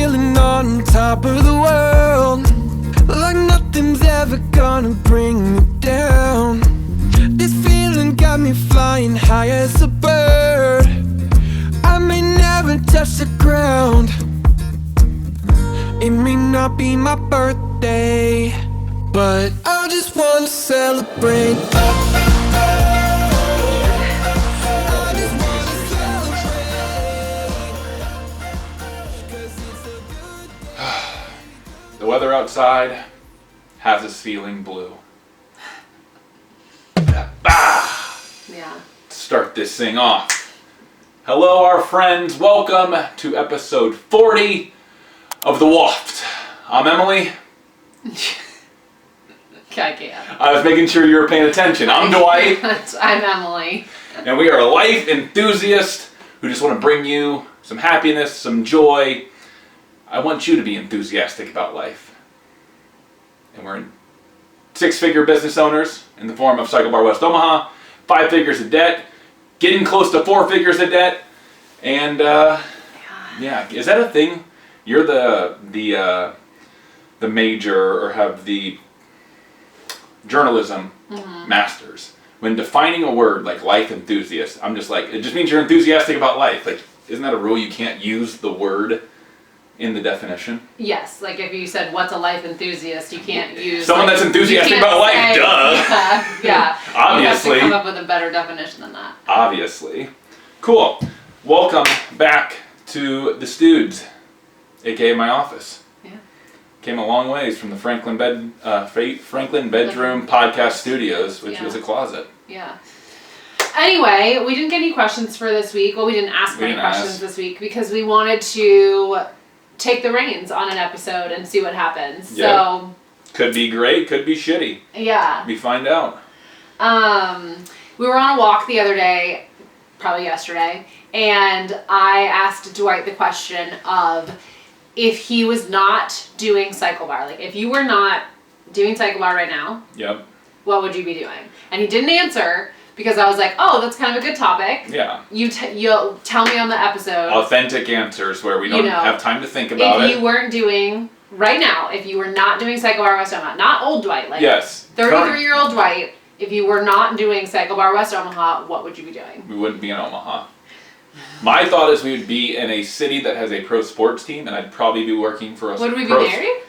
feeling on top of the world, like nothing's ever gonna bring me down. This feeling got me flying high as a bird. I may never touch the ground. It may not be my birthday, but I just wanna celebrate. I just wanna celebrate. 'Cause it's a good day. The weather outside has us feeling blue. Yeah. Start this thing off. Hello, our friends. Welcome to episode 40 of the Waft. I'm Emily. I can't. I was making sure you were paying attention. I'm Dwight. I'm Emily. And we are life enthusiasts who just want to bring you some happiness, some joy. I want you to be enthusiastic about life. And we're six-figure business owners in the form of CycleBar West Omaha, 5 figures of debt, getting close to 4 figures of debt, and yeah, is that a thing? You're the major or have the journalism masters. When defining a word like life enthusiast, I'm just like, it just means you're enthusiastic about life. Like, isn't that a rule? You can't use the word in the definition? Yes, like if you said, what's a life enthusiast, you can't use... Someone that's enthusiastic about life, duh! Yeah. Obviously. You have to come up with a better definition than that. Obviously. Cool. Welcome back to the Studs, aka my office. Yeah. Came a long ways from the Franklin Bedroom Podcast Studios, which was a closet. Yeah. Anyway, we didn't get any questions for this week. Well, we didn't ask any questions this week because we wanted to take the reins on an episode and see what happens. Yeah. So could be great, could be shitty. Yeah. We find out. We were on a walk the other day, probably yesterday, and I asked Dwight the question of if he was not doing CycleBar, like if you were not doing CycleBar right now, Yep. what would you be doing? And he didn't answer because I was like, oh, that's kind of a good topic. Yeah. You'll tell me on the episode. Authentic answers where we don't have time to think about it. If you weren't doing, right now, if you were not doing CycleBar West Omaha, not old Dwight, like yes, 33-year-old Dwight, if you were not doing CycleBar West Omaha, what would you be doing? We wouldn't be in Omaha. My thought is we would be in a city that has a pro sports team, and I'd probably be working for a Would we be married?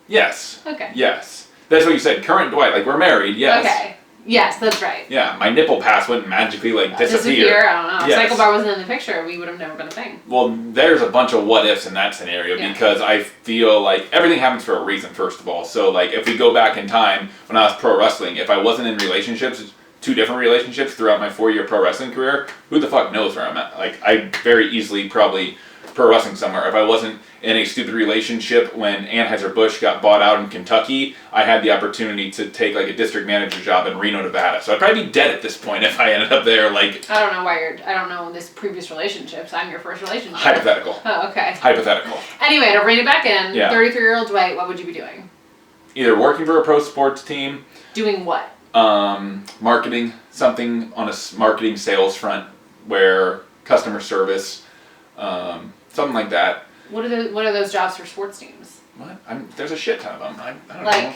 Yes. Okay. Yes. That's what you said. Current Dwight, like we're married, yes. Okay. Yes, that's right. Yeah, my nipple pass wouldn't magically disappear. I don't know. Yes. If CycleBar wasn't in the picture, we would have never been a thing. Well, there's a bunch of what ifs in that scenario because I feel like everything happens for a reason, first of all. So, like, if we go back in time when I was pro wrestling, if I wasn't in relationships, 2 different relationships throughout my 4-year pro wrestling career, who the fuck knows where I'm at? Like, I very easily probably pro wrestling somewhere. If I wasn't in a stupid relationship when Anheuser-Busch got bought out in Kentucky, I had the opportunity to take like a district manager job in Reno, Nevada. So I'd probably be dead at this point if I ended up there. Like, I don't know why I don't know this previous relationships. I'm your first relationship. Hypothetical. Oh, okay. Hypothetical. Anyway, to rein it back in, Yeah. 33-year-old Dwight, what would you be doing? Either working for a pro sports team. Doing what? Marketing, something on a marketing sales front where customer service, something like that. What are those jobs for sports teams? What? There's a shit ton of them. I don't know.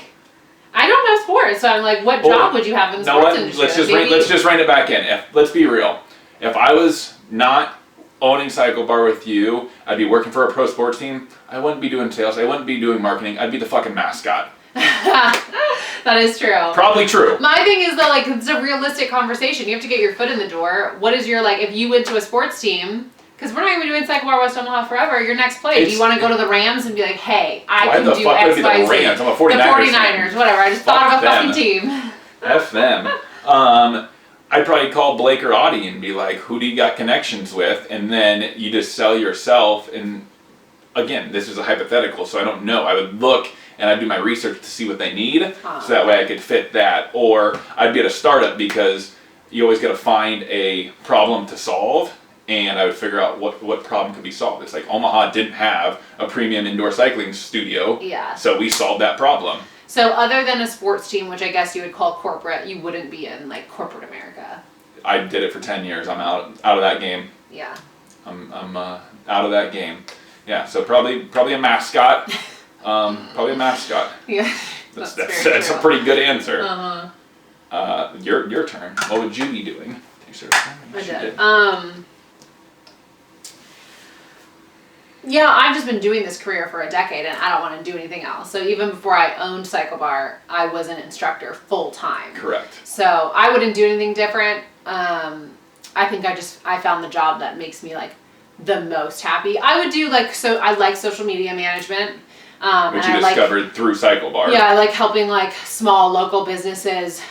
I don't know sports, so I'm like, what job would you have in the sports industry? Let's just rein it back in. Let's be real. If I was not owning CycleBar with you, I'd be working for a pro sports team. I wouldn't be doing sales. I wouldn't be doing marketing. I'd be the fucking mascot. That is true. Probably true. My thing is that, like, it's a realistic conversation. You have to get your foot in the door. What is your, like, if you went to a sports team, because we're not going to be doing CycleBar West Omaha forever, your next play, do you want to go to the Rams and be like, hey, I can do X, Y, Z? Why the fuck would it be the Rams? I'm a 49ers. The 49ers, whatever. I just thought of a fucking team. F them. I'd probably call Blake or Audie and be like, who do you got connections with? And then you just sell yourself. And again, this is a hypothetical, so I don't know. I would look and I'd do my research to see what they need, so that way I could fit that. Or I'd be at a startup because you always got to find a problem to solve, and I would figure out what problem could be solved. It's like Omaha didn't have a premium indoor cycling studio, so we solved that problem. So other than a sports team, which I guess you would call corporate, you wouldn't be in like corporate America. I did it for 10 years. I'm out of that game. Yeah. I'm out of that game. Yeah, so probably a mascot. Probably a mascot. Yeah. That's a pretty good answer. Uh-huh. Your turn. What would you be doing? I did. Yeah, I've just been doing this career for a decade and I don't want to do anything else. So even before I owned CycleBar, I was an instructor full time. Correct. So I wouldn't do anything different. I think I found the job that makes me like the most happy. I would do I like social media management. Which you discovered through CycleBar. Yeah, I like helping like small local businesses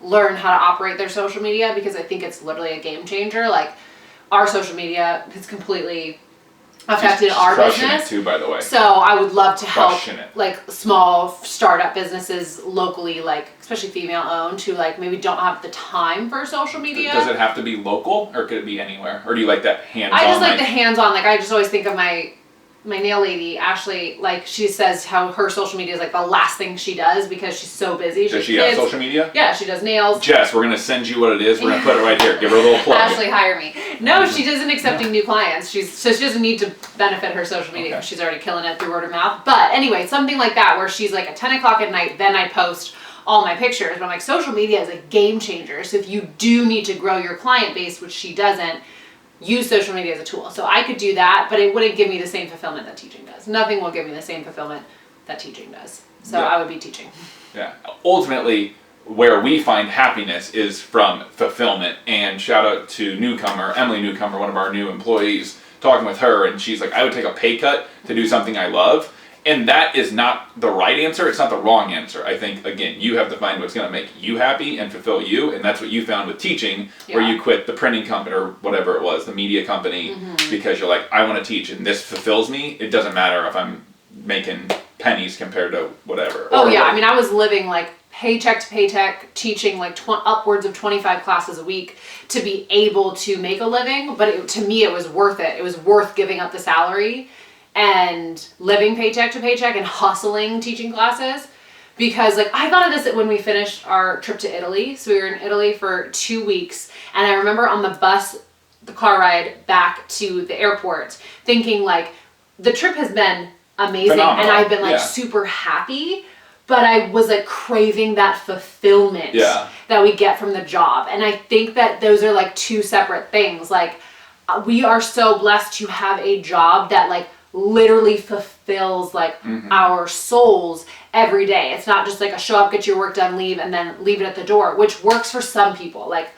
learn how to operate their social media because I think it's literally a game changer. Like our social media has completely affected our business it too, by the way. So I would love to help Crushing it. like small startup businesses locally, like especially female owned, who like maybe don't have the time for social media. Does it have to be local or could it be anywhere? Or do you like that hands-on? I just like the hands-on. Like I just always think of my nail lady, Ashley, like she says how her social media is like the last thing she does because she's so busy. Does she have social media? Yeah, she does nails. Jess, we're going to send you what it is. We're going to put it right here. Give her a little plug. Ashley, hire me. No, she doesn't accepting new clients. So she doesn't need to benefit her social media because she's already killing it through word of mouth. But anyway, something like that where she's like at 10 o'clock at night, then I post all my pictures. But I'm like, social media is a game changer. So if you do need to grow your client base, which she doesn't, use social media as a tool. So I could do that, but it wouldn't give me the same fulfillment that teaching does. Nothing will give me the same fulfillment that teaching does. So I would be teaching. Yeah. Ultimately, where we find happiness is from fulfillment. And shout out to Emily Newcomer, one of our new employees, talking with her, and she's like, I would take a pay cut to do something I love. And that is not the right answer. It's not the wrong answer. I think, again, you have to find what's going to make you happy and fulfill you. And that's what you found with teaching, where you quit the printing company or whatever it was, the media company, because you're like, I want to teach and this fulfills me. It doesn't matter if I'm making pennies compared to whatever. Oh, yeah. I mean, I was living like paycheck to paycheck, teaching like upwards of 25 classes a week to be able to make a living. But to me, it was worth it. It was worth giving up the salary and living paycheck to paycheck and hustling teaching classes, because like I thought of this when we finished our trip to Italy. So we were in Italy for 2 weeks, and I remember on the car ride back to the airport thinking like the trip has been amazing. Phenomenal. And I've been like super happy, but I was like craving that fulfillment that we get from the job. And I think that those are like two separate things. Like we are so blessed to have a job that like literally fulfills like our souls every day. It's not just like a show up, get your work done, leave, and then leave it at the door, which works for some people. Like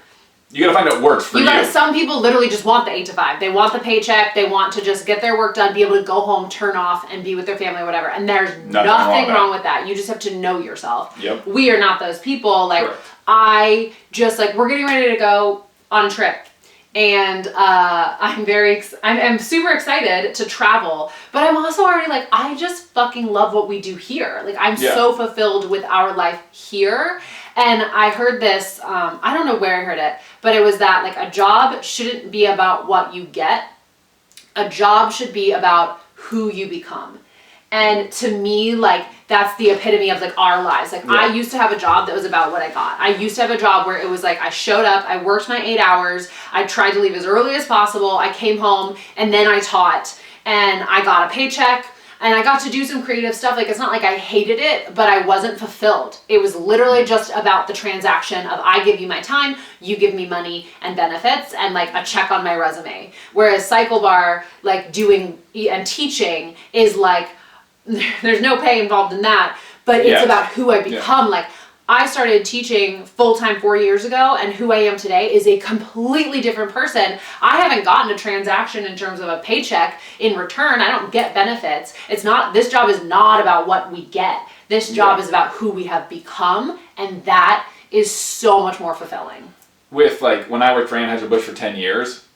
you gotta find what works for you. Some people literally just want the 8 to 5. They want the paycheck. They want to just get their work done, be able to go home, turn off, and be with their family, whatever. And there's nothing wrong with that. You just have to know yourself. Yep. We are not those people. Like Correct. I just like we're getting ready to go on a trip. And I'm super excited to travel, but I'm also already like, I just fucking love what we do here. Like I'm so fulfilled with our life here. And I heard this, I don't know where I heard it, but it was that like a job shouldn't be about what you get. A job should be about who you become. And to me, like, that's the epitome of like our lives. Like I used to have a job that was about what I got. I used to have a job where it was like, I showed up, I worked my 8 hours, I tried to leave as early as possible, I came home, and then I taught, and I got a paycheck, and I got to do some creative stuff. Like, it's not like I hated it, but I wasn't fulfilled. It was literally just about the transaction of I give you my time, you give me money and benefits, and like a check on my resume. Whereas CycleBar, like doing and teaching is like, there's no pay involved in that, but it's about who I become. Like I started teaching full-time 4 years ago, and who I am today is a completely different person. I haven't gotten a transaction in terms of a paycheck in return. I don't get benefits. This job is not about what we get. This job is about who we have become, and that is so much more fulfilling. With like when I worked for Anheuser-Busch for 10 years,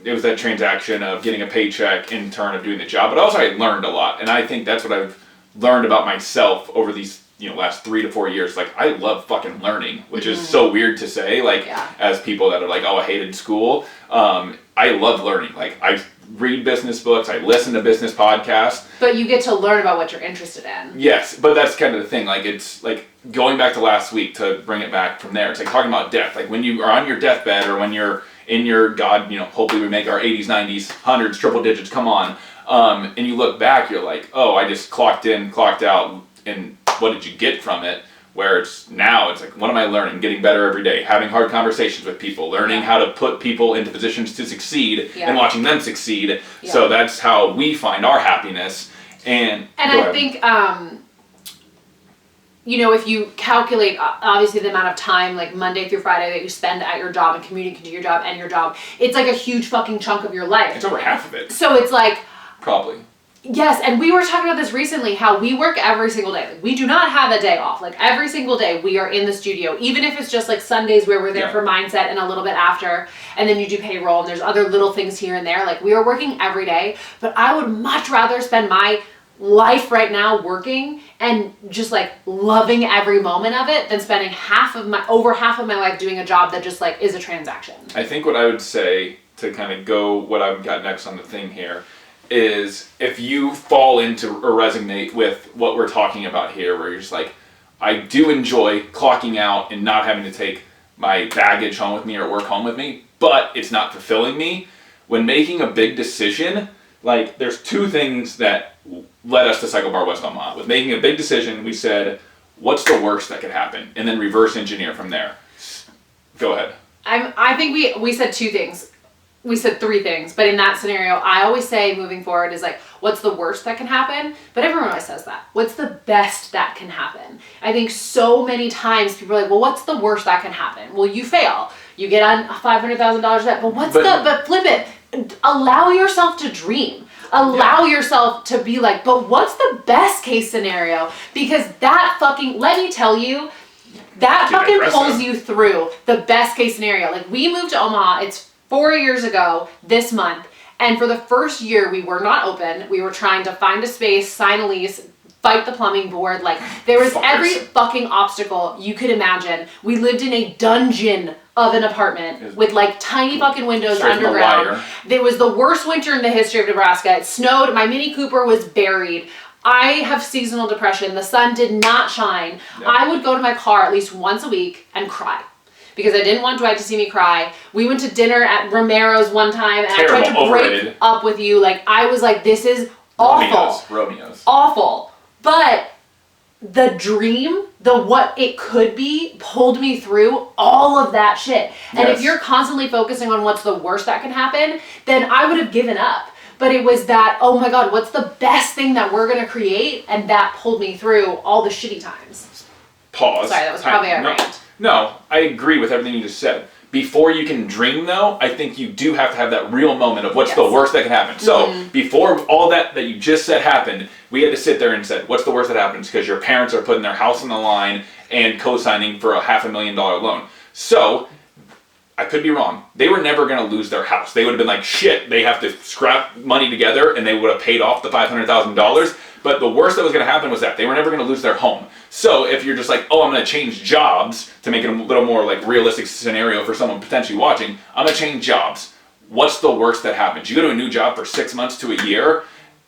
it was that transaction of getting a paycheck in turn of doing the job, but also I learned a lot. And I think that's what I've learned about myself over these, last 3 to 4 years. Like I love fucking learning, which is so weird to say, like as people that are like, oh, I hated school. I love learning. Like I read business books, I listen to business podcasts. But you get to learn about what you're interested in. Yes, but that's kind of the thing. Like it's like going back to last week to bring it back from there. It's like talking about death. Like when you are on your deathbed or when you're in your, God, hopefully we make our 80s, 90s, 100s, triple digits, come on. And you look back, you're like, oh, I just clocked in, clocked out, and what did you get from it? Where it's like, what am I learning? Getting better every day, having hard conversations with people, learning how to put people into positions to succeed and watching them succeed. Yeah. So that's how we find our happiness. And I think, if you calculate, obviously, the amount of time, like Monday through Friday, that you spend at your job and commuting to your job and your job, it's like a huge fucking chunk of your life. It's over half of it. So it's like... Probably. Yes, and we were talking about this recently, how we work every single day. Like, we do not have a day off. Like, every single day we are in the studio, even if it's just like Sundays where we're there for mindset and a little bit after, and then you do payroll and there's other little things here and there. Like, we are working every day, but I would much rather spend my life right now working and just like loving every moment of it than spending over half of my life doing a job that just like is a transaction. I think what I would say to kind of go what I've got next on the thing here is if you fall into or resonate with what we're talking about here, where you're just like, I do enjoy clocking out and not having to take my baggage home with me or work home with me, but it's not fulfilling me. When making a big decision, like there's two things that led us to CycleBar West Omaha. With making a big decision, we said, what's the worst that could happen? And then reverse engineer from there. Go ahead. I think we said two things. We said three things, but in that scenario, I always say moving forward is like, what's the worst that can happen? But everyone always says that. What's the best that can happen? I think so many times people are like, well, what's the worst that can happen? Well, you fail. You get on $500,000 debt, but flip it. Allow yourself to dream. Allow yourself to be like, but what's the best case scenario? Because that fucking, let me tell you, that fucking pulls you through the best case scenario. Like, we moved to Omaha, it's 4 years ago this month, and for the first year we were not open. We were trying to find a space, sign a lease, fight the plumbing board. Like, there was every fucking obstacle you could imagine. We lived in a dungeon of an apartment with like tiny fucking windows underground. It was the worst winter in the history of Nebraska. It snowed. My Mini Cooper was buried. I have seasonal depression. The sun did not shine. Yep. I would go to my car at least once a week and cry, because I didn't want Dwight to see me cry. We went to dinner at Romero's one time, and I tried to break up with you. Like, I was like, this is awful. Romeo's. Awful. But the dream, the what it could be, pulled me through all of that shit. And if you're constantly focusing on what's the worst that can happen, then I would have given up. But it was that, oh my God, what's the best thing that we're going to create? And that pulled me through all the shitty times. Pause. Sorry, that was probably a rant. No, I agree with everything you just said. Before you can dream, though, I think you do have to have that real moment of what's the worst that can happen. So before all that you just said happened, we had to sit there and said, what's the worst that happens? Because your parents are putting their house on the line and co-signing for a $500,000 loan. So I could be wrong. They were never going to lose their house. They would have been like, shit, they have to scrap money together, and they would have paid off the $500,000. But the worst that was going to happen was that they were never going to lose their home. So if you're just like, oh, I'm going to change jobs to make it a little more like realistic scenario for someone potentially watching, I'm going to change jobs. What's the worst that happens? You go to a new job for 6 months to a year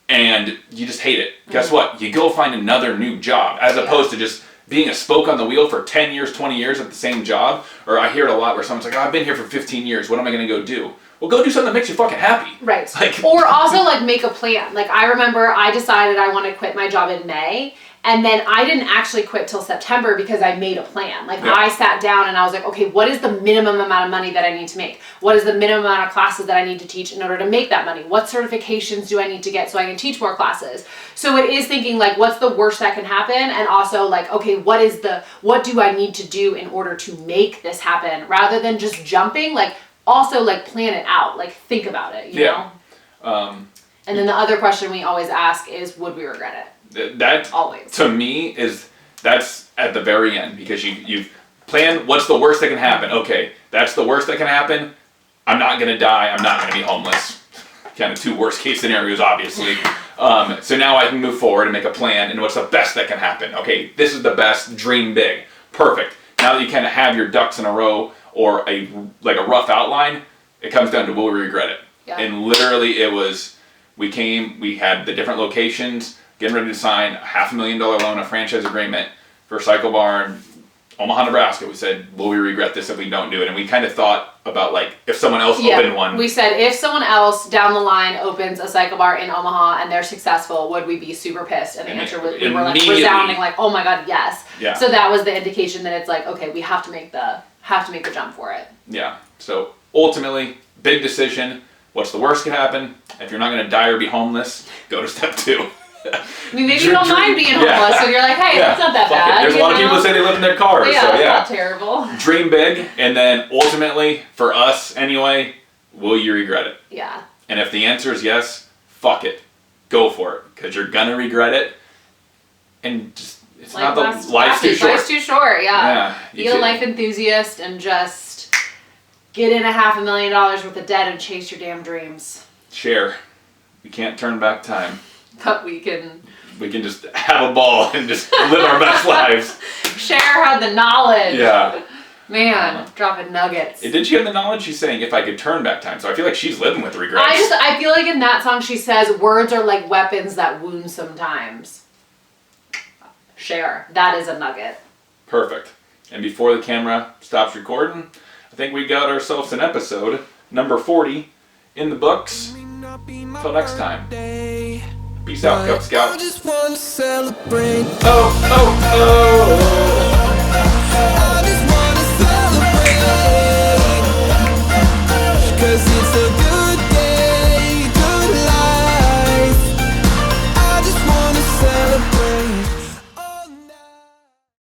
and you just hate it. Guess what? You go find another new job, as opposed to just being a spoke on the wheel for 10 years, 20 years at the same job. Or I hear it a lot where someone's like, oh, I've been here for 15 years. What am I going to go do? Well, go do something that makes you fucking happy. Right. Like, or also like make a plan. Like, I remember I decided I want to quit my job in May, and then I didn't actually quit till September because I made a plan. Like, I sat down and I was like, okay, what is the minimum amount of money that I need to make? What is the minimum amount of classes that I need to teach in order to make that money? What certifications do I need to get so I can teach more classes? So it is thinking like, what's the worst that can happen? And also like, okay, what do I need to do in order to make this happen? Rather than just jumping, like, also like plan it out, like think about it, you know? And then the other question we always ask is, would we regret it? That always, to me, that's at the very end, because you've planned what's the worst that can happen. Okay, that's the worst that can happen. I'm not gonna die. I'm not gonna be homeless. Kind of two worst case scenarios, obviously. So now I can move forward and make a plan. And what's the best that can happen? Okay, this is the best. Dream big. Perfect. Now that you kind of have your ducks in a row, or a rough outline, it comes down to, will we regret it? Yeah. And literally it was, we had the different locations, getting ready to sign a $500,000 loan, a franchise agreement for CycleBar Omaha, Nebraska. We said, will we regret this if we don't do it? And we kind of thought about like if someone else opened one. We said if someone else down the line opens a cycle bar in Omaha and they're successful, would we be super pissed? And the answer was, we were like resounding like, oh my god, yes. Yeah. So that was the indication that it's like, okay, we have to make the jump for it. Yeah. So ultimately, big decision. What's the worst could happen? If you're not going to die or be homeless, go to step 2. I mean, maybe you don't mind being homeless, so you're like, hey, that's not that bad. There's a lot of people that say they live in their cars. Yeah, so, that's not terrible. Dream big, and then ultimately, for us anyway, will you regret it? Yeah. And if the answer is yes, fuck it. Go for it, because you're going to regret it. And just, it's like not the, life's too short. Life's too short, yeah. You Be a life enthusiast and just get in $500,000 worth of debt and chase your damn dreams. Share. We can't turn back time. But we can just have a ball and just live our best lives. Share how the knowledge. Yeah. Man, dropping nuggets. Did she have the knowledge? She's saying if I could turn back time. So I feel like she's living with regrets. I feel like in that song she says words are like weapons that wound sometimes. Share. That is a nugget. Perfect. And before the camera stops recording, I think we got ourselves an episode, number 40, in the books. Until next time. Peace out, Cub Scout. I just wanna celebrate. Oh, oh, oh. I just wanna celebrate. 'Cause it's a good